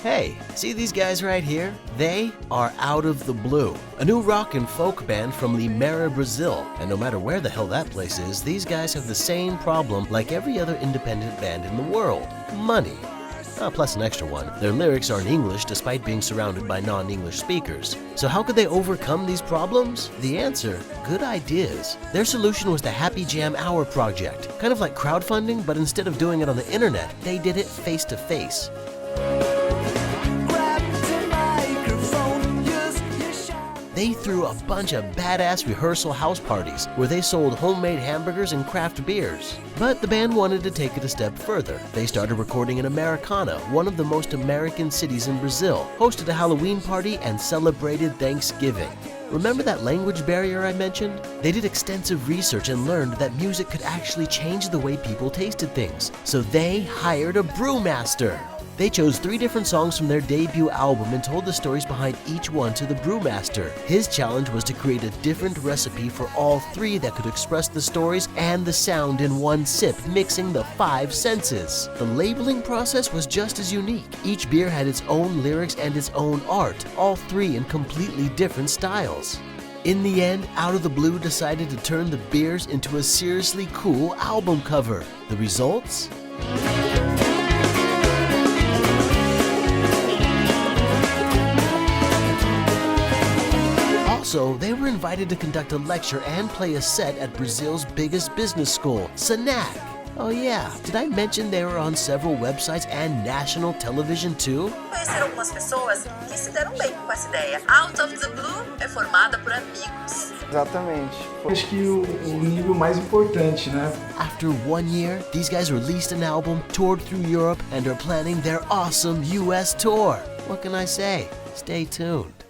Hey, see these guys right here? They are Out of the Blue, a new rock and folk band from Limeira, Brazil. And no matter where the hell that place is, these guys have the same problem like every other independent band in the world: money. Plus an extra one, their lyrics are in English despite being surrounded by non-English speakers. So how could they overcome these problems? The answer: good ideas. Their solution was the Happy Jam Hour project, kind of like crowdfunding, but instead of doing it on the internet, they did it face to face. They threw a bunch of badass rehearsal house parties where they sold homemade hamburgers and craft beers. But the band wanted to take it a step further. They started recording in Americana, one of the most American cities in Brazil, hosted a Halloween party, and celebrated Thanksgiving. Remember that language barrier I mentioned? They did extensive research and learned that music could actually change the way people tasted things. So they hired a brewmaster. They chose 3 different songs from their debut album and told the stories behind each one to the brewmaster. His challenge was to create a different recipe for all 3 that could express the stories and the sound in one sip, mixing the 5 senses. The labeling process was just as unique. Each beer had its own lyrics and its own art, all 3 in completely different styles. In the end, Out of the Blue decided to turn the beers into a seriously cool album cover. The results? Also, they were invited to conduct a lecture and play a set at Brazil's biggest business school, SENAC. Oh yeah, did I mention they were on several websites and national television too? Conheceram algumas pessoas que se deram bem com essa ideia. Out of the Blue é formada por amigos. Exatamente. Acho que o nível mais importante, né? After 1 year, these guys released an album, toured through Europe, and are planning their awesome US tour. What can I say? Stay tuned.